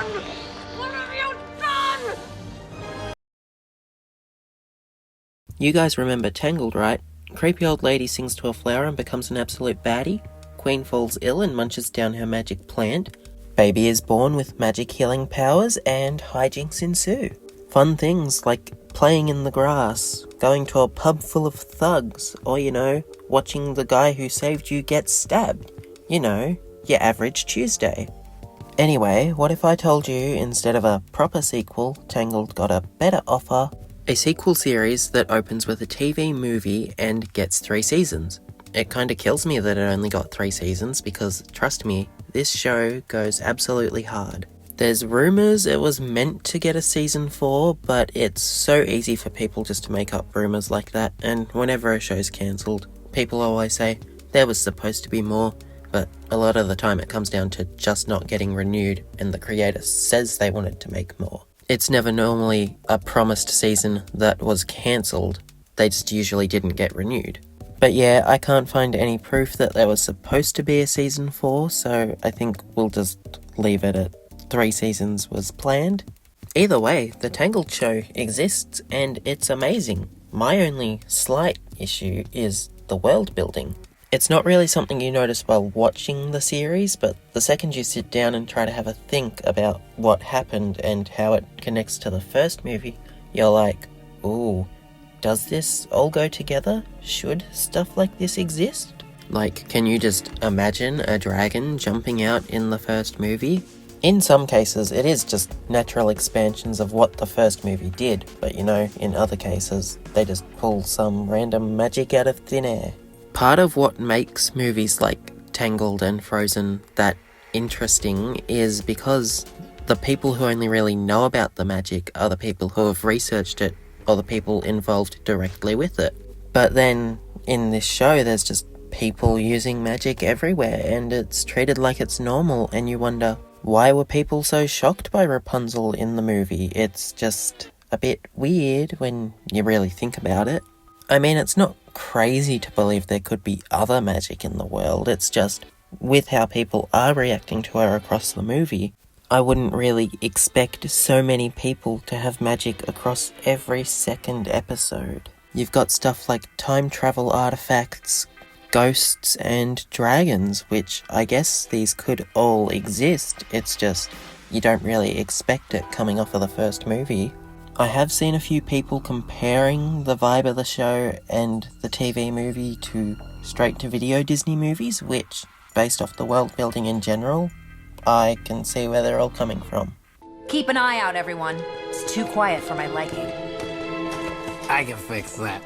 done? What have you done? You guys remember Tangled, right? Creepy old lady sings to a flower and becomes an absolute baddie. Queen falls ill and munches down her magic plant. Baby is born with magic healing powers and hijinks ensue. Fun things like playing in the grass, going to a pub full of thugs, or watching the guy who saved you get stabbed. Your average Tuesday. Anyway, what if I told you instead of a proper sequel, Tangled got a better offer? A sequel series that opens with a TV movie and gets 3 seasons. It kinda kills me that it only got 3 seasons because, trust me, this show goes absolutely hard. There's rumours it was meant to get a season 4, but it's so easy for people just to make up rumours like that, and whenever a show's cancelled, people always say, there was supposed to be more, but a lot of the time it comes down to just not getting renewed, and the creator says they wanted to make more. It's never normally a promised season that was cancelled, they just usually didn't get renewed. But yeah, I can't find any proof that there was supposed to be a season 4, so I think we'll just leave it at 3 seasons was planned. Either way, the Tangled show exists and it's amazing. My only slight issue is the world building. It's not really something you notice while watching the series, but the second you sit down and try to have a think about what happened and how it connects to the first movie, you're like, ooh, does this all go together? Should stuff like this exist? Like, can you just imagine a dragon jumping out in the first movie? In some cases, it is just natural expansions of what the first movie did, but in other cases, they just pull some random magic out of thin air. Part of what makes movies like Tangled and Frozen that interesting is because the people who only really know about the magic are the people who have researched it or the people involved directly with it. But then in this show, there's just people using magic everywhere and it's treated like it's normal, and you wonder, why were people so shocked by Rapunzel in the movie? It's just a bit weird when you really think about it. I mean, it's not crazy to believe there could be other magic in the world, it's just, with how people are reacting to her across the movie, I wouldn't really expect so many people to have magic across every second episode. You've got stuff like time travel artifacts, ghosts, and dragons, which I guess these could all exist, it's just, you don't really expect it coming off of the first movie. I have seen a few people comparing the vibe of the show and the TV movie to straight-to-video Disney movies, which, based off the world building in general, I can see where they're all coming from. Keep an eye out, everyone. It's too quiet for my liking. I can fix that.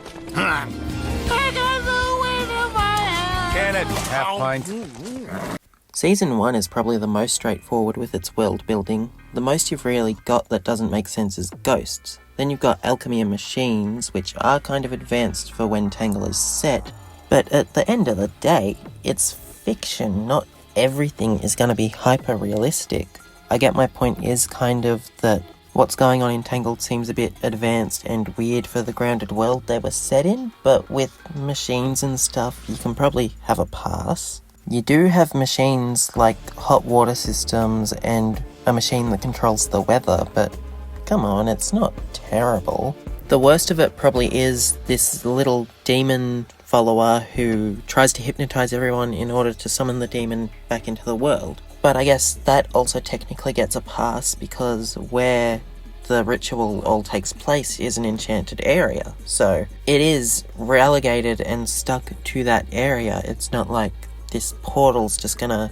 Can it, half pint? Season 1 is probably the most straightforward with its world building. The most you've really got that doesn't make sense is ghosts. Then you've got alchemy and machines, which are kind of advanced for when Tangle is set. But at the end of the day, it's fiction, not everything is going to be hyper-realistic. I get my point is kind of that what's going on in Tangled seems a bit advanced and weird for the grounded world they were set in, but with machines and stuff, you can probably have a pass. You do have machines like hot water systems and a machine that controls the weather, but come on, it's not terrible. The worst of it probably is this little demon follower who tries to hypnotize everyone in order to summon the demon back into the world. But I guess that also technically gets a pass because where the ritual all takes place is an enchanted area. So it is relegated and stuck to that area. It's not like this portal's just gonna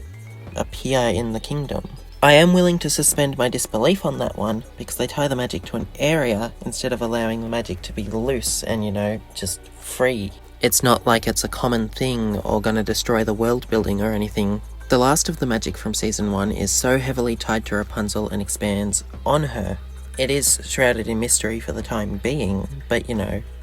appear in the kingdom. I am willing to suspend my disbelief on that one, because they tie the magic to an area instead of allowing the magic to be loose and, just free. It's not like it's a common thing or gonna destroy the world building or anything. The last of the magic from Season 1 is so heavily tied to Rapunzel and expands on her. It is shrouded in mystery for the time being, but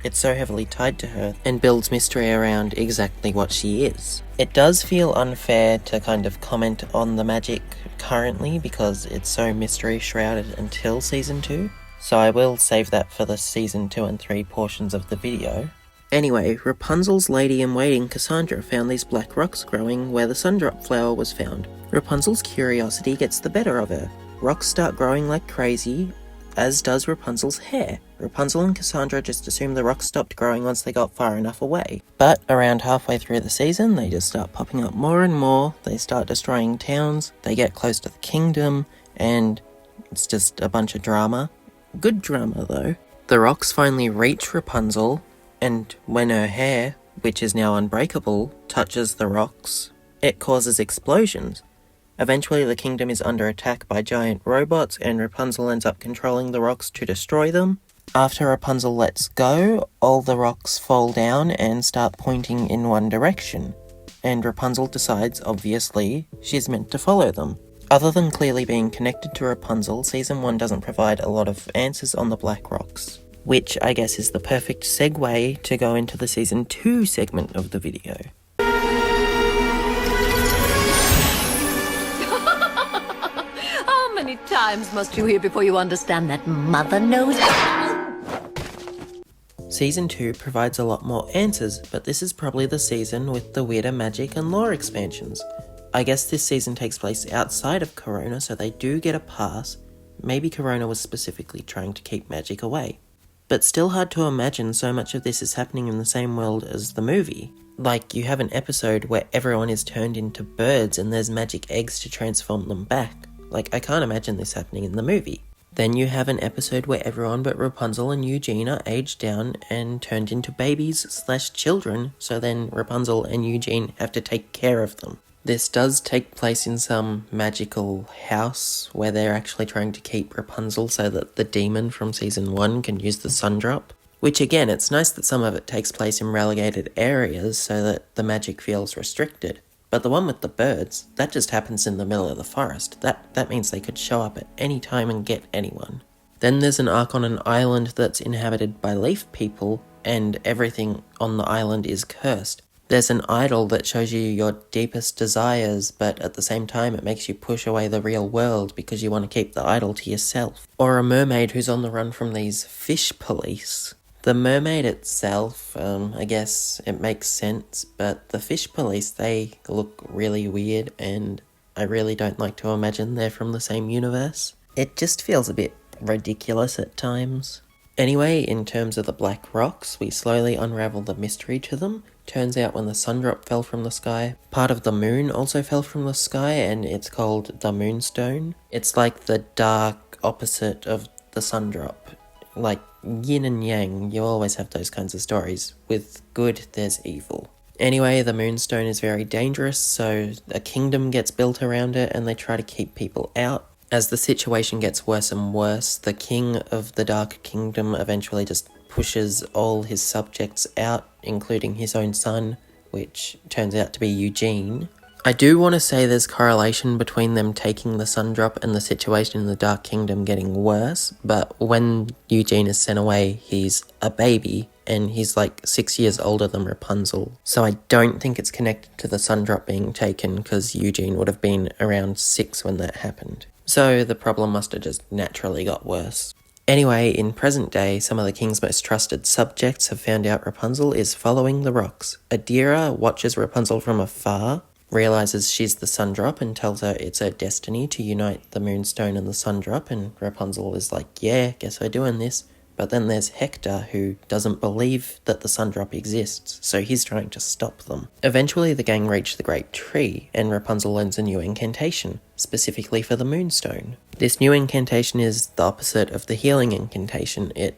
it's so heavily tied to her and builds mystery around exactly what she is. It does feel unfair to kind of comment on the magic currently because it's so mystery shrouded until Season 2, so I will save that for the Season 2 and 3 portions of the video. Anyway, Rapunzel's lady-in-waiting Cassandra found these black rocks growing where the sundrop flower was found. Rapunzel's curiosity gets the better of her. Rocks start growing like crazy, as does Rapunzel's hair. Rapunzel and Cassandra just assume the rocks stopped growing once they got far enough away. But around halfway through the season, they just start popping up more and more, they start destroying towns, they get close to the kingdom, and it's just a bunch of drama. Good drama though. The rocks finally reach Rapunzel, and when her hair, which is now unbreakable, touches the rocks, it causes explosions. Eventually the kingdom is under attack by giant robots, and Rapunzel ends up controlling the rocks to destroy them. After Rapunzel lets go, all the rocks fall down and start pointing in one direction, and Rapunzel decides, obviously, she's meant to follow them. Other than clearly being connected to Rapunzel, Season 1 doesn't provide a lot of answers on the black rocks, which I guess is the perfect segue to go into the Season 2 segment of the video. How many times must you hear before you understand that Mother knows? Season 2 provides a lot more answers, but this is probably the season with the weirder magic and lore expansions. I guess this season takes place outside of Corona, so they do get a pass. Maybe Corona was specifically trying to keep magic away. But still hard to imagine so much of this is happening in the same world as the movie. Like, you have an episode where everyone is turned into birds and there's magic eggs to transform them back. Like, I can't imagine this happening in the movie. Then you have an episode where everyone but Rapunzel and Eugene are aged down and turned into babies/children, so then Rapunzel and Eugene have to take care of them. This does take place in some magical house where they're actually trying to keep Rapunzel so that the demon from Season 1 can use the sundrop. Which again, it's nice that some of it takes place in relegated areas so that the magic feels restricted. But the one with the birds, that just happens in the middle of the forest. That means they could show up at any time and get anyone. Then there's an arc on an island that's inhabited by leaf people, and everything on the island is cursed. There's an idol that shows you your deepest desires, but at the same time it makes you push away the real world because you want to keep the idol to yourself. Or a mermaid who's on the run from these fish police. The mermaid itself, I guess it makes sense, but the fish police, they look really weird, and I really don't like to imagine they're from the same universe. It just feels a bit ridiculous at times. Anyway, in terms of the black rocks, we slowly unravel the mystery to them. Turns out when the sundrop fell from the sky, part of the moon also fell from the sky, and it's called the Moonstone. It's like the dark opposite of the sundrop. Like yin and yang, you always have those kinds of stories. With good, there's evil. Anyway, the Moonstone is very dangerous, so a kingdom gets built around it and they try to keep people out. As the situation gets worse and worse, the king of the Dark Kingdom eventually just pushes all his subjects out, including his own son, which turns out to be Eugene. I do want to say there's correlation between them taking the sundrop and the situation in the Dark Kingdom getting worse, but when Eugene is sent away, he's a baby, and he's like 6 years older than Rapunzel. So I don't think it's connected to the sundrop being taken, because Eugene would have been around 6 when that happened. So the problem must have just naturally got worse. Anyway, in present day, some of the king's most trusted subjects have found out Rapunzel is following the rocks. Adira watches Rapunzel from afar, realizes she's the sundrop and tells her it's her destiny to unite the Moonstone and the sundrop, and Rapunzel is like, yeah, guess we're doing this. But then there's Hector, who doesn't believe that the sundrop exists, so he's trying to stop them. Eventually the gang reach the Great Tree, and Rapunzel learns a new incantation, specifically for the Moonstone. This new incantation is the opposite of the healing incantation. It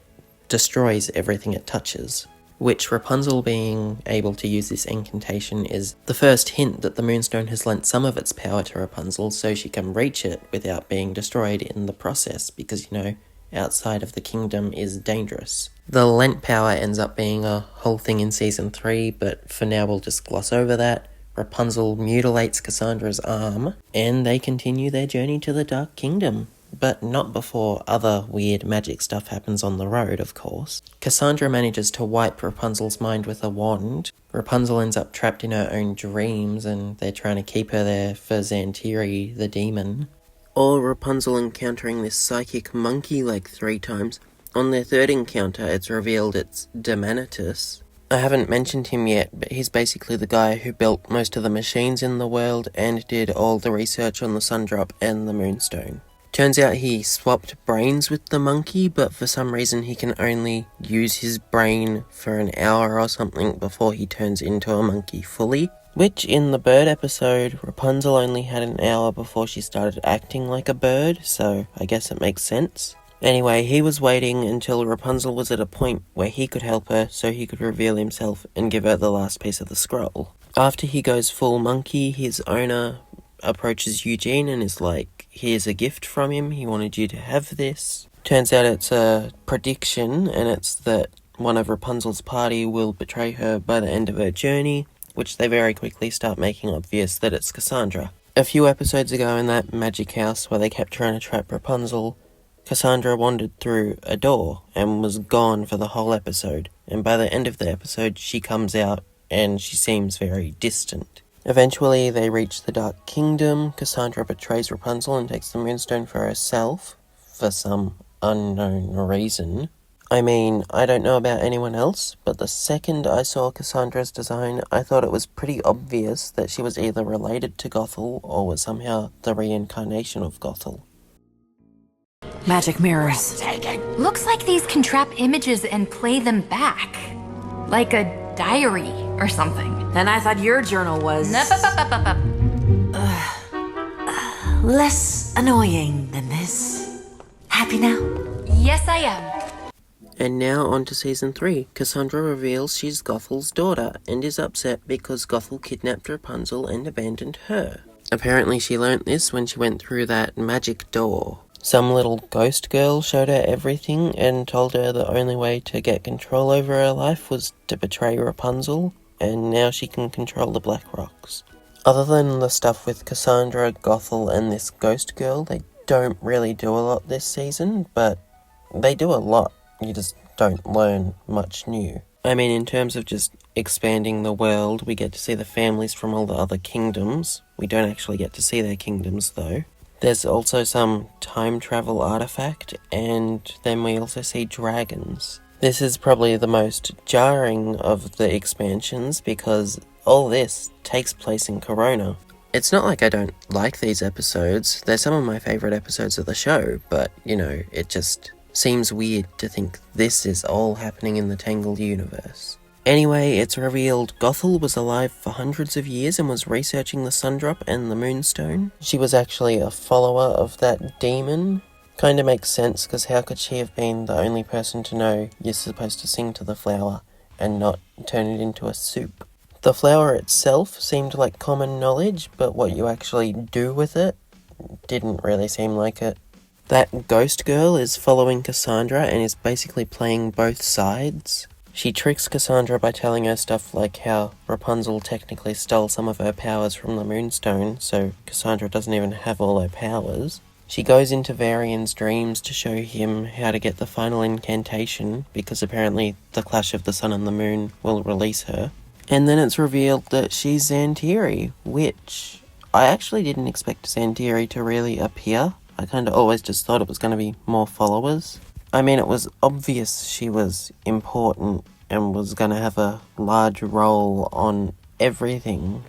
destroys everything it touches. Which Rapunzel being able to use this incantation is the first hint that the Moonstone has lent some of its power to Rapunzel so she can reach it without being destroyed in the process, because, you know, outside of the kingdom is dangerous. The lent power ends up being a whole thing in Season 3, but for now we'll just gloss over that. Rapunzel mutilates Cassandra's arm, and they continue their journey to the Dark Kingdom. But not before other weird magic stuff happens on the road, of course. Cassandra manages to wipe Rapunzel's mind with a wand. Rapunzel ends up trapped in her own dreams, and they're trying to keep her there for Xantiri, the demon. Or Rapunzel encountering this psychic monkey like 3 times. On their third encounter, it's revealed it's Demanitus. I haven't mentioned him yet, but he's basically the guy who built most of the machines in the world and did all the research on the Sundrop and the Moonstone. Turns out he swapped brains with the monkey, but for some reason he can only use his brain for an hour or something before he turns into a monkey fully. Which, in the bird episode, Rapunzel only had an hour before she started acting like a bird, so I guess it makes sense. Anyway, he was waiting until Rapunzel was at a point where he could help her so he could reveal himself and give her the last piece of the scroll. After he goes full monkey, his owner approaches Eugene and is like, here's a gift from him, he wanted you to have this. Turns out it's a prediction, and it's that one of Rapunzel's party will betray her by the end of her journey, which they very quickly start making obvious that it's Cassandra. A few episodes ago in that magic house where they kept trying to trap Rapunzel, Cassandra wandered through a door and was gone for the whole episode, and by the end of the episode she comes out and she seems very distant. Eventually they reach the Dark Kingdom. Cassandra betrays Rapunzel and takes the Moonstone for herself, for some unknown reason. I mean, I don't know about anyone else, but the second I saw Cassandra's design, I thought it was pretty obvious that she was either related to Gothel or was somehow the reincarnation of Gothel. Magic mirrors. Looks like these can trap images and play them back. Like a diary or something. And I thought your journal was... less annoying than this. Happy now? Yes, I am. And now on to Season 3. Cassandra reveals she's Gothel's daughter and is upset because Gothel kidnapped Rapunzel and abandoned her. Apparently she learnt this when she went through that magic door. Some little ghost girl showed her everything and told her the only way to get control over her life was to betray Rapunzel, and now she can control the Black Rocks. Other than the stuff with Cassandra, Gothel, and this ghost girl, they don't really do a lot this season, but they do a lot. You just don't learn much new. I mean, in terms of just expanding the world, we get to see the families from all the other kingdoms. We don't actually get to see their kingdoms, though. There's also some time travel artifact, and then we also see dragons. This is probably the most jarring of the expansions because all this takes place in Corona. It's not like I don't like these episodes. They're some of my favourite episodes of the show, but, you know, it just seems weird to think this is all happening in the Tangled universe. Anyway, it's revealed Gothel was alive for hundreds of years and was researching the Sundrop and the Moonstone. She was actually a follower of that demon. Kinda makes sense, because how could she have been the only person to know you're supposed to sing to the flower and not turn it into a soup? The flower itself seemed like common knowledge, but what you actually do with it didn't really seem like it. That ghost girl is following Cassandra and is basically playing both sides. She tricks Cassandra by telling her stuff like how Rapunzel technically stole some of her powers from the Moonstone, so Cassandra doesn't even have all her powers. She goes into Varian's dreams to show him how to get the final incantation, because apparently the clash of the sun and the moon will release her. And then it's revealed that she's Xantiri, which I actually didn't expect Xantiri to really appear. I kinda always just thought it was going to be more followers. I mean, it was obvious she was important and was going to have a large role on everything.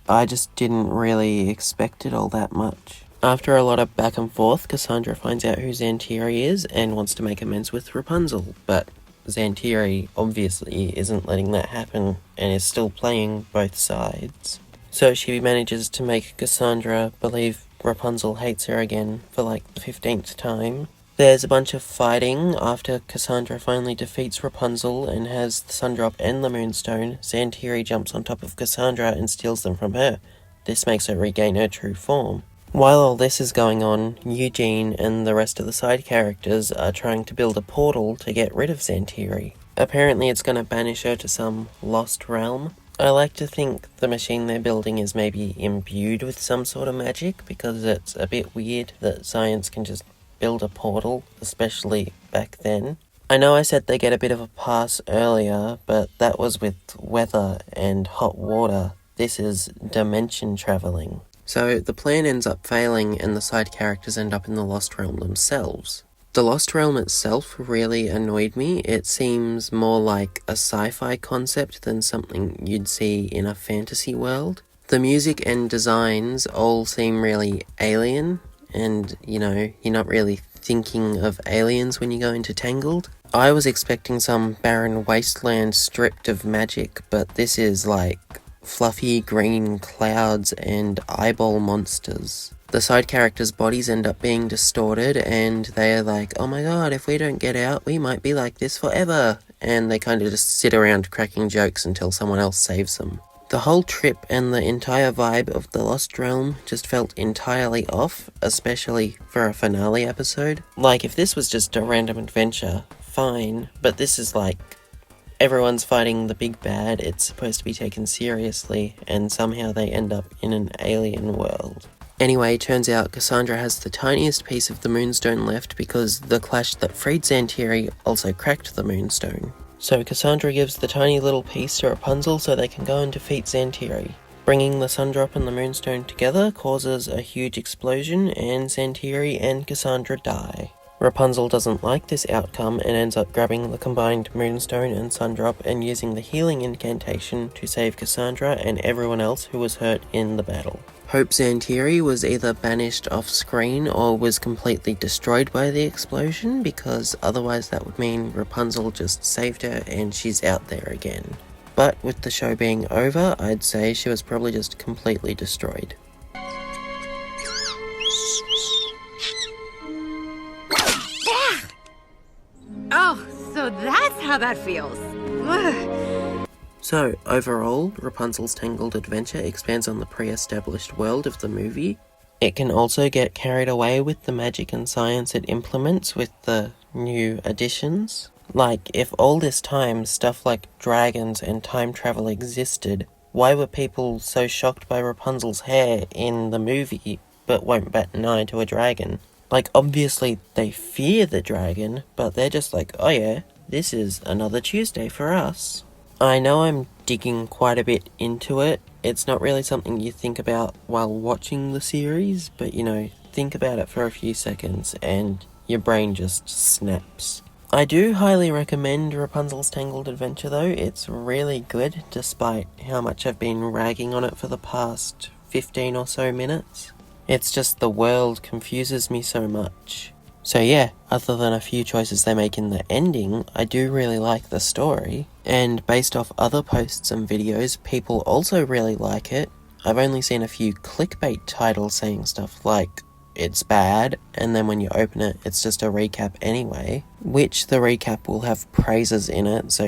I just didn't really expect it all that much. After a lot of back and forth, Cassandra finds out who Xantiri is and wants to make amends with Rapunzel, but Xantiri obviously isn't letting that happen and is still playing both sides. So she manages to make Cassandra believe Rapunzel hates her again for like the 15th time. There's a bunch of fighting. After Cassandra finally defeats Rapunzel and has the Sundrop and the Moonstone, Xantiri jumps on top of Cassandra and steals them from her. This makes her regain her true form. While all this is going on, Eugene and the rest of the side characters are trying to build a portal to get rid of Xantiri. Apparently it's going to banish her to some lost realm. I like to think the machine they're building is maybe imbued with some sort of magic, because it's a bit weird that science can just build a portal, especially back then. I know I said they get a bit of a pass earlier, but that was with weather and hot water. This is dimension travelling. So the plan ends up failing and the side characters end up in the Lost Realm themselves. The Lost Realm itself really annoyed me. It seems more like a sci-fi concept than something you'd see in a fantasy world. The music and designs all seem really alien, and, you're not really thinking of aliens when you go into Tangled. I was expecting some barren wasteland stripped of magic, but this is like fluffy green clouds and eyeball monsters. The side characters' bodies end up being distorted, and they're like, oh my god, if we don't get out, we might be like this forever. And they kind of just sit around cracking jokes until someone else saves them. The whole trip and the entire vibe of The Lost Realm just felt entirely off, especially for a finale episode. Like, if this was just a random adventure, fine, but this is like, everyone's fighting the big bad, it's supposed to be taken seriously, and somehow they end up in an alien world. Anyway, turns out Cassandra has the tiniest piece of the Moonstone left because the clash that freed Zantiri also cracked the Moonstone. So Cassandra gives the tiny little piece to Rapunzel so they can go and defeat Zantiri. Bringing the Sundrop and the Moonstone together causes a huge explosion, and Zantiri and Cassandra die. Rapunzel doesn't like this outcome and ends up grabbing the combined Moonstone and Sundrop and using the healing incantation to save Cassandra and everyone else who was hurt in the battle. Hope Zantiri was either banished off screen or was completely destroyed by the explosion, because otherwise that would mean Rapunzel just saved her and she's out there again. But with the show being over, I'd say she was probably just completely destroyed. Oh, so that's how that feels. So, overall, Rapunzel's Tangled adventure expands on the pre-established world of the movie. It can also get carried away with the magic and science it implements with the new additions. Like, if all this time stuff like dragons and time travel existed, why were people so shocked by Rapunzel's hair in the movie, but won't bat an eye to a dragon? Like, obviously they fear the dragon, but they're just like, oh yeah, this is another Tuesday for us. I know I'm digging quite a bit into it. It's not really something you think about while watching the series, but think about it for a few seconds and your brain just snaps. I do highly recommend Rapunzel's Tangled Adventure though. It's really good, despite how much I've been ragging on it for the past 15 or so minutes. It's just the world confuses me so much. So yeah, other than a few choices they make in the ending, I do really like the story. And based off other posts and videos, people also really like it. I've only seen a few clickbait titles saying stuff like, it's bad, and then when you open it, it's just a recap anyway. Which the recap will have praises in it, so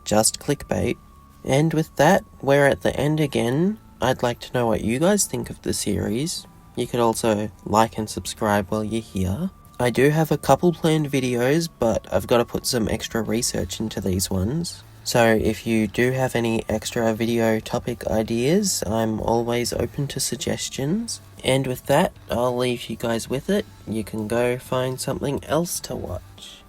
just clickbait. And with that, we're at the end again. I'd like to know what you guys think of the series. You could also like and subscribe while you're here. I do have a couple planned videos, but I've got to put some extra research into these ones. So if you do have any extra video topic ideas, I'm always open to suggestions. And with that, I'll leave you guys with it. You can go find something else to watch.